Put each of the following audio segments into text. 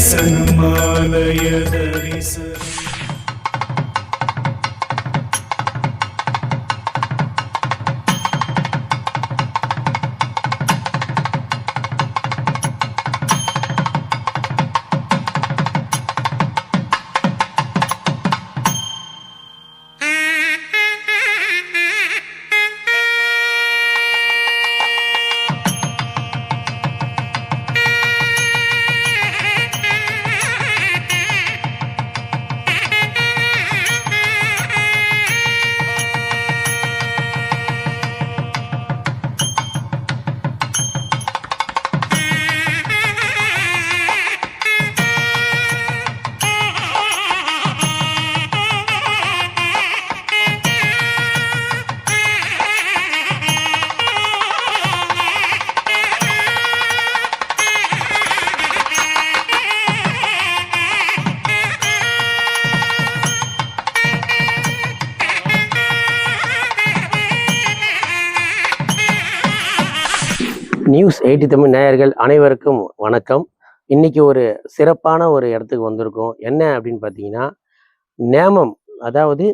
दर्शनमालय दर्शन news 80 Tamil நேயர்கள் அனைவருக்கும் வணக்கம். இன்னைக்கு ஒரு சிறப்பான ஒரு இடத்துக்கு வந்திருக்கோம். என்ன அப்படின்னு பார்த்தீங்கன்னா, நேமம், அதாவது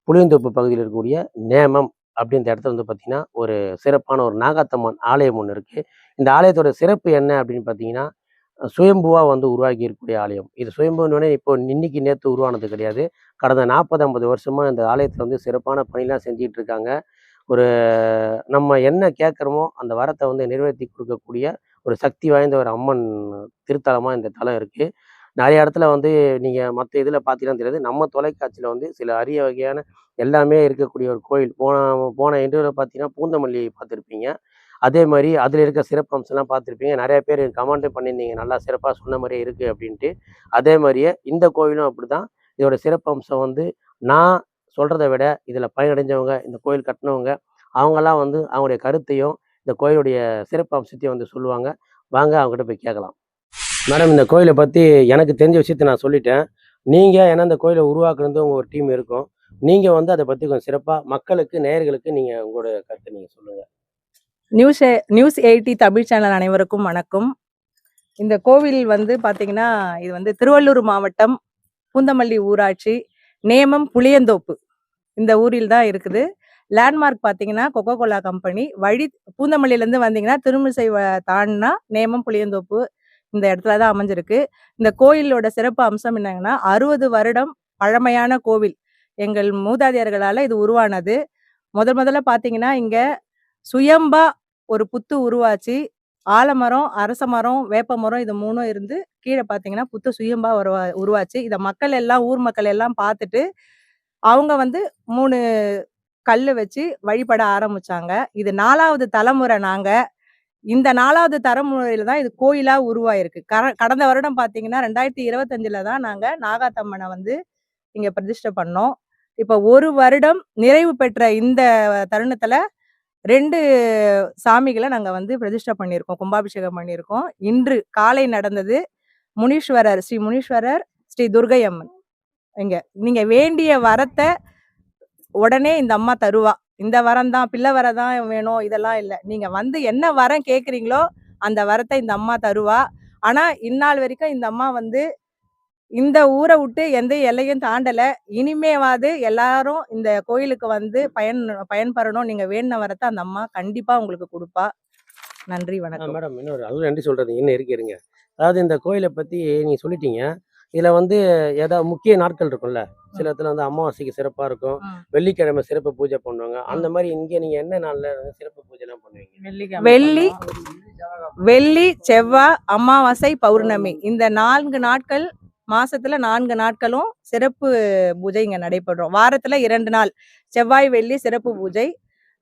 புளியந்தோப்பு பகுதியில் இருக்கக்கூடிய நேமம் அப்படின்ற இடத்துல வந்து பார்த்தீங்கன்னா, ஒரு சிறப்பான ஒரு நாகாத்தம்மன் ஆலயம் ஒன்று இருக்குது. இந்த ஆலயத்தோட சிறப்பு என்ன அப்படின்னு பார்த்தீங்கன்னா, சுயம்புவாக வந்து உருவாக்கி இருக்கக்கூடிய ஆலயம். இது சுயம்புன்னு இப்போ இன்னைக்கு நேற்று உருவானது கிடையாது. கடந்த 40-50 வருஷமாக இந்த ஆலயத்தில் வந்து சிறப்பான பணிலாம் செஞ்சிட்டு இருக்காங்க. ஒரு நம்ம என்ன கேட்குறோமோ அந்த வரத்தை வந்து நிறைவேற்றி கொடுக்கக்கூடிய ஒரு சக்தி வாய்ந்த ஒரு அம்மன் திருத்தலமாக இந்த தலம் இருக்குது. நிறைய இடத்துல வந்து நீங்கள் மற்ற இதில் பார்த்தீங்கன்னா தெரியாது. நம்ம தொலைக்காட்சியில் வந்து சில அரிய வகையான எல்லாமே இருக்கக்கூடிய ஒரு கோயில். போன போன இன்டர்வியூவில் பார்த்தீங்கன்னா பூந்தமல்லி பார்த்துருப்பீங்க. அதே மாதிரி அதில் இருக்க சிறப்பு அம்சம்லாம் பார்த்துருப்பீங்க. நிறைய பேர் கமெண்ட்டும் பண்ணியிருந்தீங்க, நல்லா சிறப்பாக சொன்ன மாதிரியே இருக்குது அப்படின்ட்டு. அதே மாதிரியே இந்த கோயிலும் அப்படி தான். இதோட சிறப்பு அம்சம் வந்து நான் சொல்கிறத விட இதில் பயனடைஞ்சவங்க, இந்த கோயில் கட்டினவங்க, அவங்கெல்லாம் வந்து அவங்களுடைய கருத்தையும் இந்த கோயிலுடைய சிறப்பு அம்சத்தையும் வந்து சொல்லுவாங்க. வாங்க அவங்ககிட்ட போய் கேட்கலாம். மேடம், இந்த கோயிலை பற்றி எனக்கு தெரிஞ்ச விஷயத்தை நான் சொல்லிட்டேன். நீங்கள் ஏன்னா இந்த கோயிலை உருவாக்குறது உங்கள் ஒரு டீம் இருக்கும். நீங்கள் வந்து அதை பற்றி கொஞ்சம் சிறப்பாக மக்களுக்கு, நேயர்களுக்கு நீங்கள் உங்களோட கருத்தை நீங்கள் சொல்லுங்கள். நியூஸ் 80 தமிழ் சேனல் அனைவருக்கும் வணக்கம். இந்த கோவில் வந்து பார்த்தீங்கன்னா, இது வந்து திருவள்ளூர் மாவட்டம் பூந்தமல்லி ஊராட்சி நேமம் புளியந்தோப்பு இந்த ஊரில் தான் இருக்குது. லேண்ட்மார்க் பார்த்தீங்கன்னா கொக்கோ கோலா கம்பெனி வழி பூந்தமல்லியிலேருந்து வந்தீங்கன்னா திருமிசை தாண்டினா நேமம் புளியந்தோப்பு இந்த இடத்துல தான் அமைஞ்சிருக்கு. இந்த கோயிலோட சிறப்பு அம்சம் என்னங்கன்னா, 60 வருடம் பழமையான கோவில். எங்கள் மூதாதையர்களால் இது உருவானது. முதல்ல பார்த்தீங்கன்னா, இங்கே சுயம்பா ஒரு புத்து உருவாச்சு. ஆலமரம், அரச மரம், வேப்ப மரம் இது 3ம் இருந்து கீழே பார்த்தீங்கன்னா புத்து சுயம்பா உருவாச்சு. இதை மக்கள் எல்லாம், ஊர் மக்கள் எல்லாம் பார்த்துட்டு அவங்க வந்து 3 கல்லு வச்சு வழிபட ஆரம்பிச்சாங்க. இது 4வது தலைமுறை நாங்க. இந்த 4வது தலைமுறையில தான் இது கோயிலா உருவாயிருக்கு. கடந்த வருடம் பார்த்தீங்கன்னா 2025ல தான் நாங்க நாகாத்தம்மனை வந்து இங்க பிரதிஷ்டை பண்ணோம். இப்போ 1 வருடம் நிறைவு பெற்ற இந்த தருணத்துல 2 சாமிகளை நாங்க வந்து பிரதிஷ்டை பண்ணியிருக்கோம், கும்பாபிஷேகம் பண்ணியிருக்கோம். இன்று காலை நடந்தது. முனீஸ்வரர், ஸ்ரீ முனீஸ்வரர், ஸ்ரீ துர்கை அம்மன். இங்க நீங்க வேண்டிய வரத்தை உடனே இந்த அம்மா தருவா. இந்த வரம் தான், பிள்ளை வரம் தான் வேணும், இதெல்லாம் இல்லை. நீங்க வந்து என்ன வரம் கேட்குறீங்களோ அந்த வரத்தை இந்த அம்மா தருவா. ஆனா இந்நாள் வரைக்கும் இந்த அம்மா வந்து இந்த ஊரை விட்டு எந்த எல்லையும் தாண்டல. இனிமேவாது எல்லாரும் இந்த கோயிலுக்கு வந்து பயன்பெறணும். நீங்க வேண்டின வரத்தை அந்த அம்மா கண்டிப்பா உங்களுக்கு கொடுப்பா. நன்றி, வணக்கம். மேடம், இன்னொரு அதுவும் நன்றி சொல்கிறது இன்னும் இருங்க. அதாவது இந்த கோயிலை பற்றி நீங்கள் சொல்லிட்டீங்க. இதில் வந்து ஏதாவது முக்கிய நாட்கள் இருக்கும்ல, சில இடத்துல வந்து அமாவாசைக்கு சிறப்பாக இருக்கும், வெள்ளிக்கிழமை சிறப்பு பூஜை பண்ணுவாங்க. அந்த மாதிரி இங்கே நீங்கள் என்ன நாளில் சிறப்பு பூஜைலாம் பண்ணுவீங்க? வெள்ளி, செவ்வாய், அமாவாசை, பௌர்ணமி இந்த 4 நாட்கள், மாசத்துல 4 நாட்களும் சிறப்பு பூஜை இங்க நடைபெறும். வாரத்துல 2 நாள் செவ்வாய் வெள்ளி சிறப்பு பூஜை,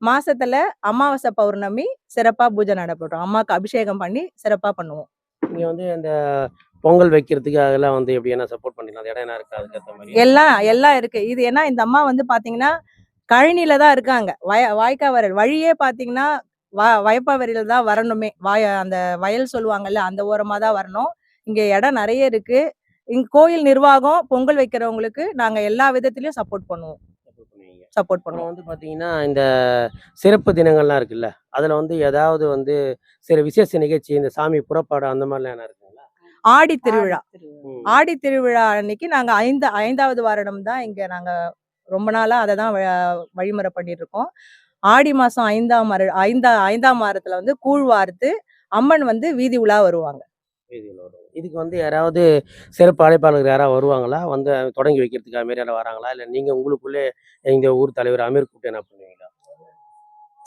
மாசத்துல அமாவாசை பௌர்ணமி சிறப்பா பூஜை நடைபெறும். அம்மாவுக்கு அபிஷேகம் பண்ணி சிறப்பா பண்ணுவோம். நீங்க வந்து அந்த பொங்கல் வைக்கிறதுக்கு அதெல்லாம் வந்து எப்படி என்ன சப்போர்ட் பண்ணிக்கலாம்? அந்த இடம் என்ன இருக்கு, அதுக்கேற்ற மாதிரி எல்லாம் இருக்கு. இது ஏன்னா இந்த அம்மா வந்து பாத்தீங்கன்னா கழனில தான் இருக்காங்க. வாய்க்காவரல் வழியே பாத்தீங்கன்னா வயப்பாவரியில தான் வரணுமே. அந்த வயல் சொல்லுவாங்கல்ல, அந்த ஓரமா தான் வரணும். இங்க இடம் நிறைய இருக்கு. இங்க கோயில் நிர்வாகம் பொங்கல் வைக்கிறவங்களுக்கு நாங்க எல்லா விதத்திலயும் சப்போர்ட் பண்ணுவோம். வந்து பாத்தீங்கன்னா இந்த சிறப்பு தினங்கள்லாம் இருக்குல்ல, அதுல வந்து ஏதாவது வந்து சில விசேஷ நிகழ்ச்சி, இந்த சாமி புறப்பாடு அந்த மாதிரிலாம் என்ன இருக்குங்களா? ஆடி திருவிழா. ம். ஆடி திருவிழா அன்னைக்கு நாங்க ஐந்தாவது வாரணம் தான் இங்க நாங்க ரொம்ப நாளா அதை தான் வழிமுறை பண்ணிட்டு இருக்கோம். ஆடி மாசம் 5ஆம் வாரத்துல வந்து கூழ் வார்த்து அம்மன் வந்து வீதி உலா வருவாங்க. வீதியில வருவாங்க. இதுக்கு வந்து யாராவது சிறப்பு அழைப்பாளர்கள் யாராவது வருவாங்களா? வந்து தொடங்கி வைக்கிறதுக்கு அது மாரி யாராவது வராங்களா? இல்ல நீங்க உங்களுக்குள்ளே இந்த ஊர் தலைவர் அமீர் கூப்பிட்டு என்ன பண்ணுவீங்களா?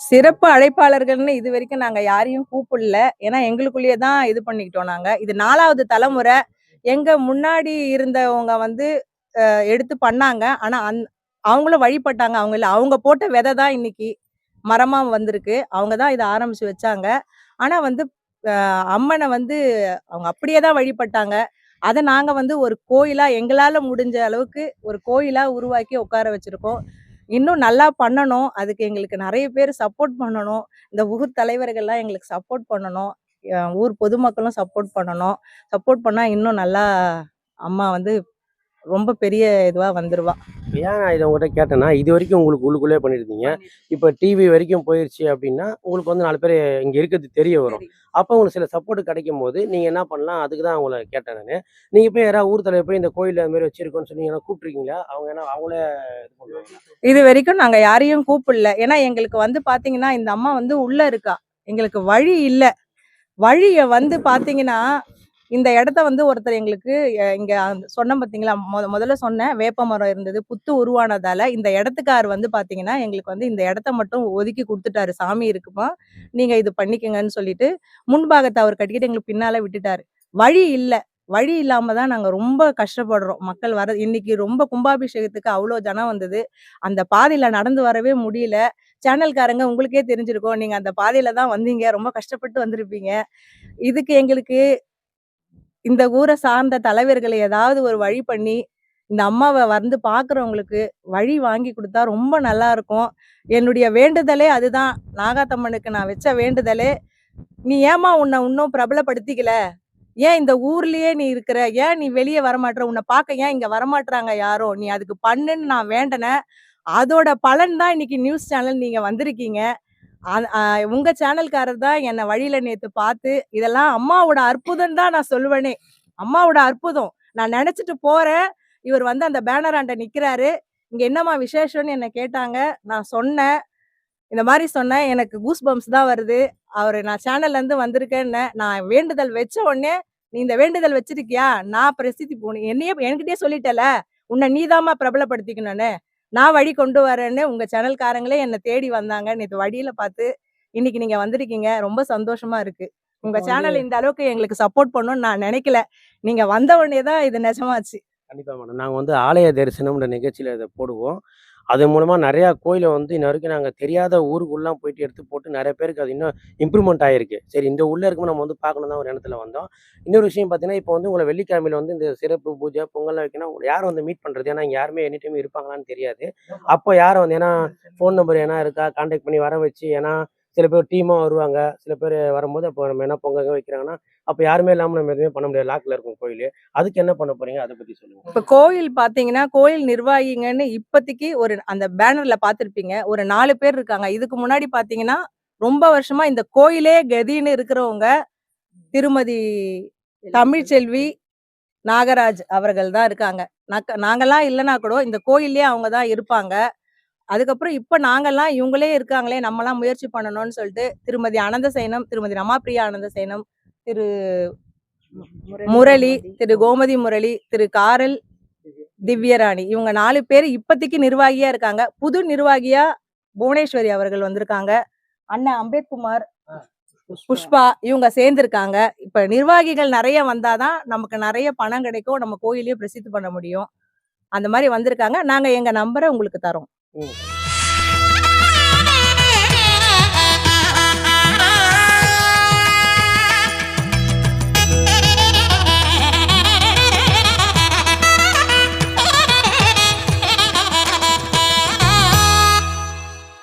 சிறப்பு அழைப்பாளர்கள்னு இது வரைக்கும் நாங்க யாரையும் கூப்பிடல. ஏன்னா எங்களுக்குள்ளேயே தான் இது பண்ணிக்கிட்டோம் நாங்க. இது 4வது தலைமுறை. எங்க முன்னாடி இருந்தவங்க வந்து எடுத்து பண்ணாங்க. ஆனா அவங்களும் வழிபட்டாங்க. அவங்க போட்ட விதை தான் இன்னைக்கு மரமா வந்திருக்கு. அவங்க தான் இத ஆரம்பிச்சு வச்சாங்க. ஆனா வந்து அம்மன வந்து அவங்க அப்படியே தான் வழிபட்டாங்க. அத நாங்க வந்து ஒரு கோயிலா எங்களால முடிஞ்ச அளவுக்கு ஒரு கோயிலா உருவாக்கி உட்கார வச்சிருக்கோம். இன்னும் நல்லா பண்ணணும். அதுக்கு எங்களுக்கு நெறைய பேர் சப்போர்ட் பண்ணணும். இந்த ஊர் தலைவர்கள்லாம் எங்களுக்கு சப்போர்ட் பண்ணணும். ஊர் பொதுமக்களும் சப்போர்ட் பண்ணணும். சப்போர்ட் பண்ணா இன்னும் நல்லா அம்மா வந்து ரொம்ப பெரிய இதுவா வந்துருவா. ஏன் நான் இத உங்ககிட்ட கேட்டேன்னா, இதுவரைக்கும் உங்களுக்கு உள்ளுக்குள்ளேயே பண்ணியிருந்தீங்க. இப்ப டிவி வரைக்கும் போயிருச்சு அப்டின்னா, உங்களுக்கு வந்து 4 பேரு இங்க இருக்கிறது தெரிய வரும். அப்ப உங்களுக்கு சில சப்போர்ட் கிடைக்கும்போது, நீங்க என்ன பண்ணலாம்? அதுக்கு தான் உங்கள கேட்டேன் நானு. நீங்க போய் யாராவது ஊர் தலைவர் போய் இந்த கோயில் அது மாரி வச்சிருக்கோம்னு சொன்னீங்கன்னா கூப்பிட்டுருக்கீங்களா? அவங்களே இது பண்ணுவாங்களா? இதுவரைக்கும் நாங்க யாரையும் கூப்பிடல. ஏன்னா எங்களுக்கு வந்து பாத்தீங்கன்னா, இந்த அம்மா வந்து உள்ள இருக்கா. எங்களுக்கு வழி இல்ல. வழிய வந்து பாத்தீங்கன்னா, இந்த இடத்த வந்து ஒருத்தர் எங்களுக்கு இங்க சொன்னேன் பாத்தீங்களா? முதல்ல சொன்னேன். வேப்ப மரம் இருந்தது. புத்து உருவானதால இந்த இடத்துக்கார் வந்து பாத்தீங்கன்னா, எங்களுக்கு வந்து இந்த இடத்த மட்டும் ஒதுக்கி குடுத்துட்டாரு. சாமி இருக்குமா, நீங்க இது பண்ணிக்கங்கன்னு சொல்லிட்டு, முன்பாகத்த அவர் கட்டிக்கிட்டு எங்களுக்கு பின்னால விட்டுட்டாரு. வழி இல்ல. வழி இல்லாம தான் நாங்க ரொம்ப கஷ்டப்படுறோம். மக்கள் இன்னைக்கு ரொம்ப கும்பாபிஷேகத்துக்கு அவ்ளோ ஜனம் வந்தது. அந்த பாதையில நடந்து வரவே முடியல. சேனல்காரங்க உங்களுக்கே தெரிஞ்சிருக்கும். நீங்க அந்த பாதையில தான் வந்தீங்க. ரொம்ப கஷ்டப்பட்டு வந்திருப்பீங்க. இதுக்கு எங்களுக்கு இந்த ஊரை சார்ந்த தலைவர்களை ஏதாவது ஒரு வழி பண்ணி, இந்த அம்மாவ வந்து பார்க்குறவங்களுக்கு வழி வாங்கி குடுத்தா ரொம்ப நல்லா இருக்கும். என்னுடைய வேண்டுதலே அதுதான். நாகாத்தம்மனுக்கு நான் வச்ச வேண்டுதலே, "நீ ஏம்மா உன்ன இன்னும் பிரபலப்படுத்திக்கல? ஏன் இந்த ஊர்லயே நீ இருக்கிற? ஏன் நீ வெளிய வரமாட்ற? உன்ன பார்க்க ஏன் இங்க வரமாட்றாங்க யாரும்? நீ அதுக்கு பண்ணுன்னு" நான் வேண்டுனேன். அதோட பலன் தான் இன்னைக்கு நியூஸ் சேனல் நீங்க வந்திருக்கீங்க. அ அ உங்க சேனல்காரர் தான் என்ன வழியில நேத்து பார்த்து, இதெல்லாம் அம்மாவோட அற்புதம் தான் நான் சொல்லுவேனே. அம்மாவோட அற்புதம். நான் நெனச்சுட்டு போறேன். இவர் வந்து அந்த பேனராண்ட நிக்கிறாரு. இங்க என்னம்மா விசேஷம்னு என்ன கேட்டாங்க. நான் சொன்னேன். இந்த மாரி சொன்னேன். எனக்கு கூஸ் பம்ப்ஸ் தான் வருது. நான் சேனல்லேருந்து வந்திருக்கேன்னேன். நான் வேண்டுதல் வச்ச உடனே, "நீ இந்த வேண்டுதல் வச்சிருக்கியா? நான் பிரசித்தி போணும். என்கிட்டயே சொல்லிட்டல. உன்ன நீ தாம்மா பிரபலப்படுத்திக்கணும்னு. நான் வழி கொண்டு வரேன்னு" உங்க சேனல்காரங்களே என்ன தேடி வந்தாங்க. நேத்து வழியில பார்த்து, இன்னைக்கு நீங்க வந்திருக்கீங்க. ரொம்ப சந்தோஷமா இருக்கு. உங்க இப்ப வந்து சேனல் இந்த அளவுக்கு எங்களுக்கு சப்போர்ட் பண்ணும்னு நான் நெனைக்கல. நீங்க வந்த உடனே தான் இது நெஜமாச்சு. கண்டிப்பா மேடம். நாங்க வந்து ஆலய தரிசனம்ன்ற நிகழ்ச்சியில இத போடுவோம். அது மூலமா நெறையா கோயில வந்து இன்ன வரைக்கும் நாங்க தெரியாத ஊருக்குல்லாம் போயிட்டு எடுத்து போட்டு நெறைய பேருக்கு அது இன்னும் இம்ப்ரூவ்மெண்ட் ஆயிருக்கு. சரி இந்த உள்ள இருக்கும்போது நம்ம வந்து பார்க்கணும் தான் ஒரு எண்ணத்துல வந்தோம். இன்னொரு விஷயம் பார்த்தீங்கன்னா, இப்போ வந்து உங்கள வெள்ளிக்கிழமையில வந்து இந்த சிறப்பு பூஜை, பொங்கல்லாம் வைக்கணும். உங்கள யார வந்து மீட் பண்றது? ஏன்னா இங்க யாருமே எனி டைம் இருப்பாங்களான்னு தெரியாது. அப்போ யார வந்து ஏன்னா ஃபோன் நம்பர் எதனா இருக்கா? கான்டாக்ட் பண்ணி வர வச்சு ஏன்னா சில பேர் டீமா வருவாங்க. சில பேர் வரும்போது அப்போ நம்ம என்ன பொங்கல் வைக்கிறாங்கன்னா, அப்ப யாருமே இல்லாம நம்ம எதுவுமே பண்ண முடியாது. லாக்ல இருக்கும் கோயிலு. அதுக்கு என்ன பண்ண போறீங்க? அத பத்தி சொல்லுங்க. இப்ப கோயில் பார்த்தீங்கன்னா, கோயில் நிர்வாகிங்கன்னு இப்பத்திக்கு அந்த பேனர்ல பார்த்திருப்பீங்க. ஒரு 4 பேர் இருக்காங்க. இதுக்கு முன்னாடி பார்த்தீங்கன்னா, ரொம்ப வருஷமா இந்த கோயிலே கதின்னு இருக்கிறவங்க, திருமதி தமிழ்ச்செல்வி நாகராஜ் அவர்கள் தான் இருக்காங்க. நாங்கலாம் இல்லன்னா கூட இந்த கோயில்லயே அவங்க தான் இருப்பாங்க. அதுக்கப்புறம் இப்ப நாங்கலாம் இவங்களே இருக்காங்களே, நம்மலாம் முயற்சி பண்ணணும்னு சொல்லிட்டு, திருமதி அனந்தசயனம், திருமதி ரமாபிரியா அனந்தசயனம், திரு முரளி, திரு கோமதி முரளி, திரு காரல் திவ்யராணி இவங்க 4 பேர் இப்பத்திக்கு நிர்வாகியா இருக்காங்க. புது நிர்வாகியா புவனேஸ்வரி அவர்கள் வந்திருக்காங்க. அண்ணன் அம்பேத்குமார், புஷ்பா இவங்க சேர்ந்திருக்காங்க. இப்ப நிர்வாகிகள் நெறைய வந்தாதான் நமக்கு நெறைய பணம் கிடைக்கும். நம்ம கோயிலையும் பிரசித்தி பண்ண முடியும். அந்த மாரி வந்திருக்காங்க. நாங்க எங்க நம்பர உங்களுக்கு தரோம். ம்.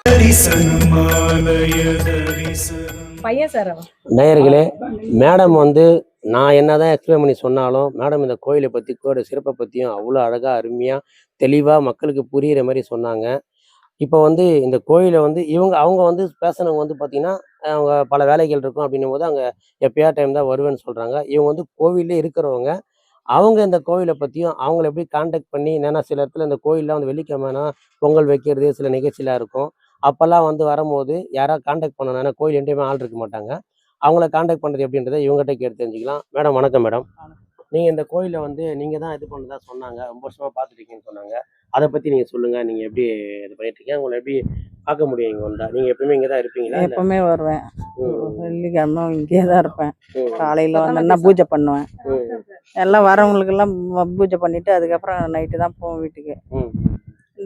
தரிசனமாலய தரிசனம் பையன் சார் அவன். நேயர்களே, மேடம் வந்து நான் என்னதான் எக்ஸ்பிளைன் பண்ணி சொன்னாலும், மேடம் இந்த கோயில பத்தி, கோயிலோட சிறப்ப பத்தியும் அவ்வளோ அழகா, அருமையா, தெளிவா மக்களுக்கு புரியிற மாரி சொன்னாங்க. இப்போ வந்து இந்த கோயில வந்து அவங்க வந்து பேசுனவங்க வந்து பார்த்தீங்கன்னா, அவங்க பல வேலைகள் இருக்கும் அப்படின்னும் போது அங்கே எப்பயா டைம் தான் வருவேன்னு சொல்கிறாங்க. இவங்க வந்து கோவில்லே இருக்கிறவங்க. அவங்க இந்த கோவிலை பற்றியும் அவங்கள எப்படி கான்டாக்ட் பண்ணி ஏன்னா சில இடத்துல இந்த கோயிலில் வந்து வெள்ளிக்கிழமைனா பொங்கல் வைக்கிறது சில நிகழ்ச்சிலாம் இருக்கும். அப்போல்லாம் வந்து வரும்போது யாராவது கான்டாக்ட் பண்ணணும். ஏன்னா கோயில் எந்த டைமே ஆள் இருக்க மாட்டாங்க. அவங்கள கான்டாக்ட் பண்ணுறது எப்படின்றத இவங்ககிட்ட கேட்டு தெரிஞ்சுக்கலாம். மேடம் வணக்கம் மேடம். நீங்கள் இந்த கோயிலை வந்து நீங்கள் தான் இது பண்ணதா சொன்னாங்க. ரொம்ப வருஷமாக பார்த்துருக்கீங்கன்னு சொன்னாங்க. அதை பற்றி நீங்கள் சொல்லுங்கள். நீங்கள் எப்படி இது பண்ணிட்டுருக்கீங்க? உங்களை எப்படி பார்க்க முடியும் இங்கே வந்தால்? நீங்கள் எப்பவுமே இங்கே தான் இருப்பீங்களா? இல்லை எப்பவுமே வருவேன். ம் வெள்ளிக்கிழமை இங்கே தான் இருப்பேன். ம் காலையில் வந்தேன்னா பூஜை பண்ணுவேன். ம் எல்லாம் வரவங்களுக்கெல்லாம் பூஜை பண்ணிட்டு அதுக்கப்புறம் நைட்டு தான் போவோம் வீட்டுக்கு. ம்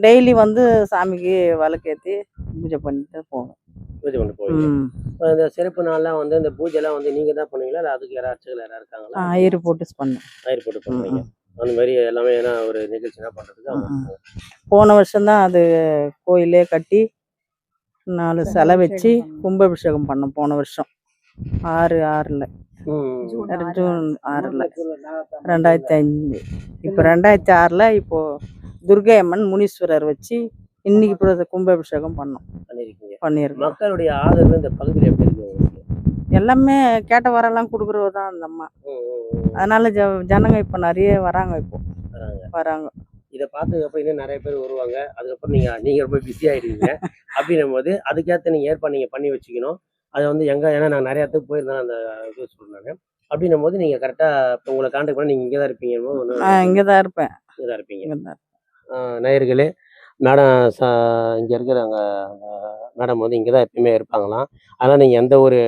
டெய்லி வந்து சாமிக்கு விளக்கேற்றி பூஜை பண்ணிட்டு போவோம். பூஜை கொண்டு போவீங்க. ம். இப்போ இந்த சிறப்பு நாள்லாம் வந்து இந்த பூஜைலாம் வந்து நீங்கள் தான் பண்ணுவீங்களா? இல்லை அதுக்கு யாராவது அர்ச்சகர் யாராவது இருக்காங்களா? ஐயரு போட்டு பண்ணேன். ஆயிரம் போட்டு ம், பண்ணுவீங்க. ம். அந்த மாதிரி எல்லாமே ஏன்னா ஒரு நிகழ்ச்சினா பண்ணுறதுக்கு அவங்க ம், ம். இருக்காங்க. போன வருஷம்தான் அது கோயிலே கட்டி 4 சிலை வச்சு கும்பாபிஷேகம் பண்ணோம். போன வருஷம் 6/6 ம் ஜூன் 6 2005. இப்போ 2006 இப்போ துர்கை அம்மன் முனீஸ்வரர் வச்சு இன்னைக்கு இப்போ கும்பாபிஷேகம் பண்ணியிருக்கீங்க. பண்ணியிருக்கோம். மக்களுடைய ஆதரவு இந்த பகுதியில் எப்படி இருக்கு உங்களுக்கு? எல்லாமே கேட்ட வரலாம் கொடுக்குறது தான் அந்த அம்மா. ம், ம், ம். அதனால ஜனங்க இப்போ நிறைய வராங்க. இப்போ வராங்க. வராங்க. இதை பார்த்ததுக்கப்புறம் இன்னும் நிறைய பேர் வருவாங்க. அதுக்கப்புறம் நீங்கள் ரொம்ப பிஸி ஆகிடுவீங்க. அப்படின்னும் போது அதுக்கேற்ற நீங்கள் ஏற்பாடு நீங்கள் பண்ணி வச்சுக்கணும். அதை வந்து ஏன்னா நான் நிறைய இடத்துக்கு போயிருந்தேன் அந்த இது சொல்கிறேன். அப்படின்னும் போது நீங்கள் கரெக்டாக இப்போ உங்களை கான்டாக்ட் பண்ணி நீங்கள் இங்கே தான் இருப்பீங்க. இங்கே தான் இருப்பேன். இங்கே தான் இருப்பீங்க. இங்கே தான். நேயர்களே மேடம் இங்கே இருக்கிறாங்க. மேடம் வந்து இங்கே தான் எப்பயுமே இருப்பாங்களாம். அதனால் நீங்கள் எந்த ஒரு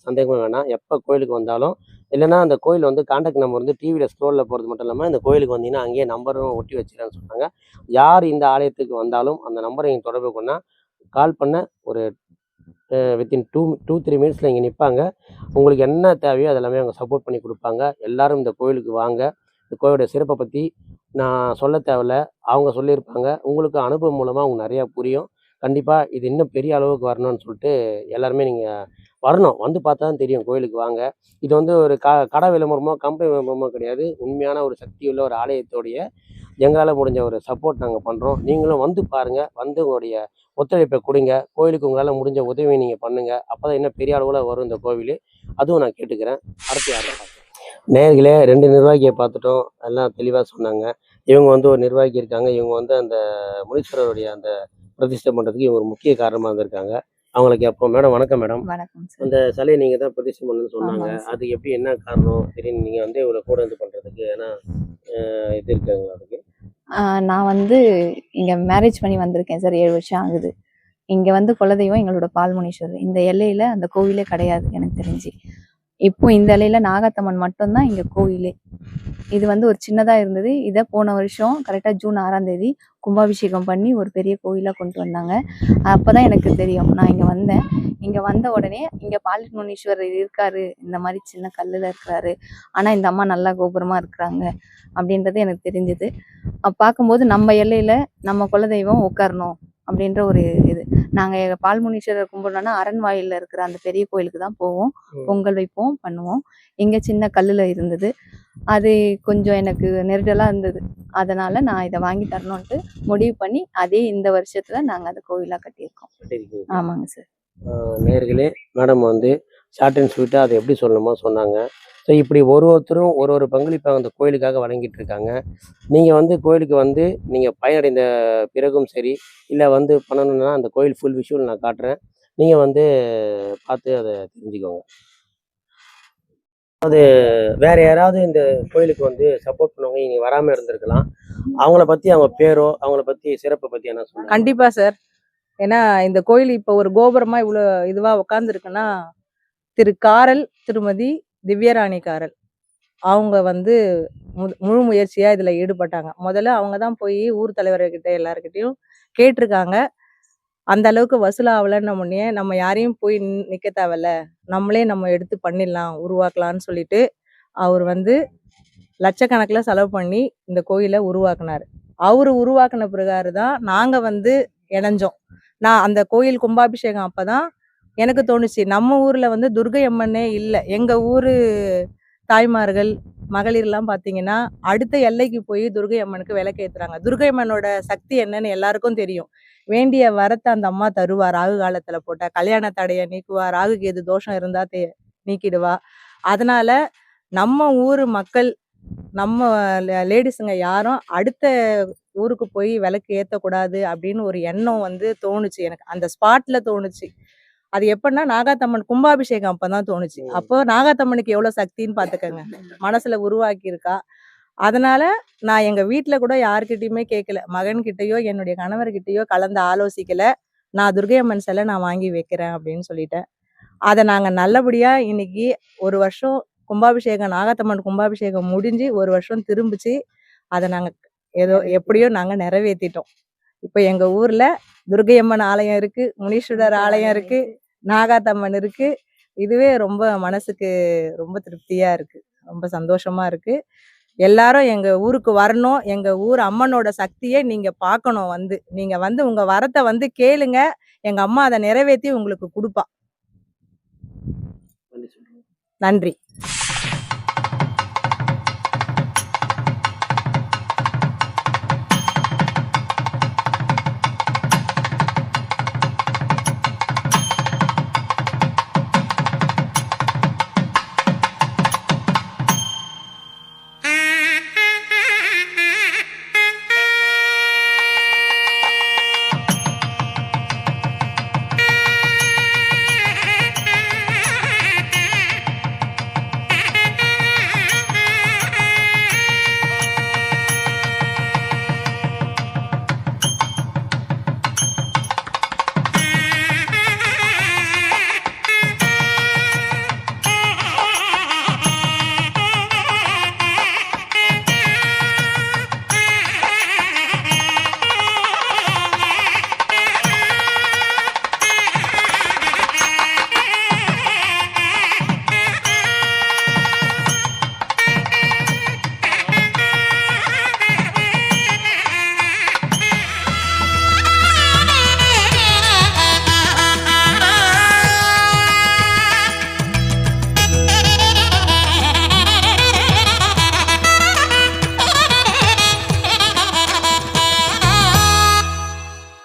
சந்தேகமும் வேணாம். எப்போ கோயிலுக்கு வந்தாலும் இல்லைன்னா அந்த கோயில் வந்து கான்டாக்ட் நம்பர் வந்து டிவியில் ஸ்க்ரோலில் போகிறது மட்டும் இல்லாமல் இந்த கோயிலுக்கு வந்தீங்கன்னா அங்கேயே நம்பரும் ஒட்டி வச்சுக்கிறேன்னு சொன்னாங்க. யார் இந்த ஆலயத்துக்கு வந்தாலும் அந்த நம்பரை நீங்கள் தொடர்பு கொண்டா கால் பண்ண ஒரு வித்தின் 2-3 மினிட்ஸில் இங்கே நிற்பாங்க. உங்களுக்கு என்ன தேவையோ அதெல்லாமே அவங்க சப்போர்ட் பண்ணி கொடுப்பாங்க. எல்லாரும் இந்த கோயிலுக்கு வாங்க. இந்த கோயிலுடைய சிறப்பை பற்றி நான் சொல்ல தேவையில்ல. அவங்க சொல்லியிருப்பாங்க. உங்களுக்கு அனுபவம் மூலமாக உங்களுக்கு நிறையா புரியும். கண்டிப்பாக இது இன்னும் பெரிய அளவுக்கு வரணும்னு சொல்லிட்டு எல்லாருமே நீங்கள் வரணும். வந்து பார்த்தா தான் தெரியும். கோயிலுக்கு வாங்க. இது வந்து ஒரு கடை விளம்பரமோ கம்பெனி விளம்பரமோ கிடையாது. உண்மையான ஒரு சக்தியுள்ள ஒரு ஆலயத்தோடைய எங்களால் முடிஞ்ச ஒரு சப்போர்ட் நாங்கள் பண்ணுறோம். நீங்களும் வந்து பாருங்கள். வந்து உங்களுடைய ஒத்துழைப்பை கொடுங்க. கோயிலுக்கு உங்களால் முடிஞ்ச உதவியை நீங்கள் பண்ணுங்கள். அப்போ தான் இன்னும் பெரிய அளவில் வரும் இந்த கோவில். அதுவும் நான் கேட்டுக்கிறேன். அடுத்து யாரை பார்க்கலாம்? நேயர்களே 2 நிர்வாகியை பார்த்துட்டோம். எல்லாம் தெளிவாக சொன்னாங்க. இவங்க வந்து ஒரு நிர்வாகி இருக்காங்க. இவங்க வந்து அந்த முனீஸ்வரருடைய அந்த பிரதிஷ்டை பண்ணுறதுக்கு இவங்க ஒரு முக்கிய காரணமாக இருந்திருக்காங்க. அவங்களுக்கு கேட்போம். மேடம் வணக்கம் மேடம். வணக்கம் சார். அந்த சிலையை நீங்கள் தான் பிரதிஷ்டை பண்ணணும்னு சொன்னாங்க. ஆமாங்க சார். அதுக்கு எப்படி என்ன காரணம்? திடீர்னு நீங்கள் வந்து இவ்வளோ கூட இது பண்ணுறதுக்கு ஏன்னா இது இருக்குங்களா அதுக்கு? நான் வந்து இங்க மேரேஜ் பண்ணி வந்திருக்கேன் சார். 7 வருஷம் ஆகுது. இங்க வந்து குலதெய்வம் எங்களோட பால்முனீஸ்வரர். இந்த எல்லையில அந்த கோவிலே கிடையாது எனக்கு தெரிஞ்சு. இப்போ இந்த எல்லையில நாகாத்தம்மன் மட்டும்தான் இங்க கோவிலே. இது வந்து ஒரு சின்னதா இருந்தது. இதை போன வருஷம் கரெக்டா ஜூன் 6ஆம் தேதி கும்பாபிஷேகம் பண்ணி ஒரு பெரிய கோயிலா கொண்டு வந்தாங்க. அப்பதான் எனக்கு தெரியும். நான் இங்க வந்தேன். இங்க வந்த உடனே இங்க பால்முனீஸ்வரர் இருக்காரு, இந்த மாதிரி சின்ன கல்லுல இருக்கிறாரு, ஆனா இந்த அம்மா நல்லா கோபுரமா இருக்கிறாங்க அப்படின்றது எனக்கு தெரிஞ்சது. பார்க்கும்போது நம்ம எல்லையில நம்ம குலதெய்வம் உட்காரணும் அப்படின்ற ஒரு இது. நாங்க பால்முனீஸ்வரர் கும்பிடணும்னா அரண்வாயில இருக்கிற அந்த பெரிய கோயிலுக்கு தான் போவோம். பொங்கல் வைப்போம், பண்ணுவோம். இங்க சின்ன கல்லுல இருந்தது. அது கொஞ்சம் எனக்கு நெருடலா இருந்தது. அதனால நான் இதை வாங்கி தரணும்ட்டு முடிவு பண்ணி அதே இந்த வருஷத்துல நாங்க அதை கோவிலா கட்டியிருக்கோம். ஆமாங்க சார். நேயர்களே மேடம் வந்து ஷார்ட் அண்ட் ஸ்வீட்டாக அதை எப்படி சொல்லணுமோ சொன்னாங்க. ஸோ இப்படி ஒருத்தரும் ஒரு பங்களிப்பை அந்த கோயிலுக்காக வழங்கிட்டு இருக்காங்க. நீங்கள் வந்து கோயிலுக்கு வந்து நீங்கள் பயனடைந்த பிறகும் சரி, இல்லை வந்து பண்ணணுன்னா அந்த கோயில் ஃபுல் விஷுவல் நான் காட்டுறேன். நீங்கள் வந்து பார்த்து அதை தெரிஞ்சுக்கோங்க. அது வேற யாராவது இந்த கோயிலுக்கு வந்து சப்போர்ட் பண்ணவங்க இங்கே வராமல் இருந்திருக்கலாம். அவங்கள பற்றி அவங்க பேரோ அவங்கள பற்றி சிறப்பை பற்றி என்ன சொல்லுங்க? கண்டிப்பா சார். ஏன்னா இந்த கோயில் இப்போ ஒரு கோபுரமா இவ்வளோ இதுவா உட்காந்துருக்குன்னா திரு காரல் திருமதி திவ்யராணி காரல் அவங்க வந்து முழு முயற்சியா இதுல ஈடுபட்டாங்க. முதல்ல அவங்க தான் போய் ஊர் தலைவர்கிட்ட எல்லாருக்கிட்டையும் கேட்டிருக்காங்க. அந்த அளவுக்கு வசூலாகலன்னு முன்னே நம்ம யாரையும் போய் நிக்க தேவையில்ல, நம்மளே நம்ம எடுத்து பண்ணிடலாம், உருவாக்கலாம்னு சொல்லிட்டு அவர் வந்து லட்சக்கணக்கில் செலவு பண்ணி இந்த கோயிலை உருவாக்குனாரு. அவரு உருவாக்குன பிறகு தான் நாங்க வந்து இணைஞ்சோம். நான் அந்த கோயில் கும்பாபிஷேகம் அப்பதான் எனக்கு தோணுச்சு, நம்ம ஊர்ல வந்து துர்கை அம்மனே இல்லை. எங்க ஊரு தாய்மார்கள் மகளிர்லாம் பார்த்தீங்கன்னா அடுத்த எல்லைக்கு போய் துர்கை அம்மனுக்கு விளக்கு ஏத்துறாங்க. துர்கை அம்மனோட சக்தி என்னன்னு எல்லாருக்கும் தெரியும். வேண்டிய வரத்தை அந்த அம்மா தருவா. ராகு காலத்துல போட்டா கல்யாண தடைய நீக்குவா. ராகு கேது தோஷம் இருந்தா நீக்கிடுவா. அதனால நம்ம ஊர் மக்கள், நம்ம லேடிஸுங்க யாரும் அடுத்த ஊருக்கு போய் விளக்கு ஏற்றக்கூடாது அப்படின்னு ஒரு எண்ணம் வந்து தோணுச்சு எனக்கு. அந்த ஸ்பாட்ல தோணுச்சு. அது எப்படின்னா நாகாத்தம்மன் கும்பாபிஷேகம் அப்பதான் தோணுச்சு. அப்போ நாகாத்தம்மனுக்கு எவ்வளவு சக்தின்னு பாத்துக்கங்க, மனசுல உருவாக்கி இருக்கா. அதனால நான் எங்க வீட்டுல கூட யாருக்கிட்டயுமே கேட்கல. மகன்கிட்டயோ என்னுடைய கணவர்கிட்டயோ கலந்து ஆலோசிக்கல. நான் துர்கை அம்மன் சிலை நான் வாங்கி வைக்கிறேன் அப்படின்னு சொல்லிட்டேன். அதை நாங்க நல்லபடியா இன்னைக்கு ஒரு வருஷம் கும்பாபிஷேகம், நாகாத்தம்மன் கும்பாபிஷேகம் முடிஞ்சு ஒரு வருஷம் திரும்பிச்சு. அதை நாங்க ஏதோ எப்படியோ நாங்க நிறைவேற்றிட்டோம். இப்போ எங்க ஊர்ல துர்கை அம்மன் ஆலயம் இருக்கு, முனீஸ்வரர் ஆலயம் இருக்கு, நாகாத்தம்மன் இருக்கு. இதுவே ரொம்ப மனசுக்கு ரொம்ப திருப்தியா இருக்கு, ரொம்ப சந்தோஷமா இருக்கு. எல்லாரும் எங்க ஊருக்கு வரணும். எங்க ஊர் அம்மனோட சக்தியை நீங்க பார்க்கணும். நீங்க உங்க வரத்தை கேளுங்க. எங்க அம்மா அதை நிறைவேற்றி உங்களுக்கு கொடுப்பா. நன்றி.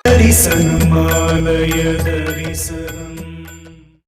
दर्शनमालय दर्शनम्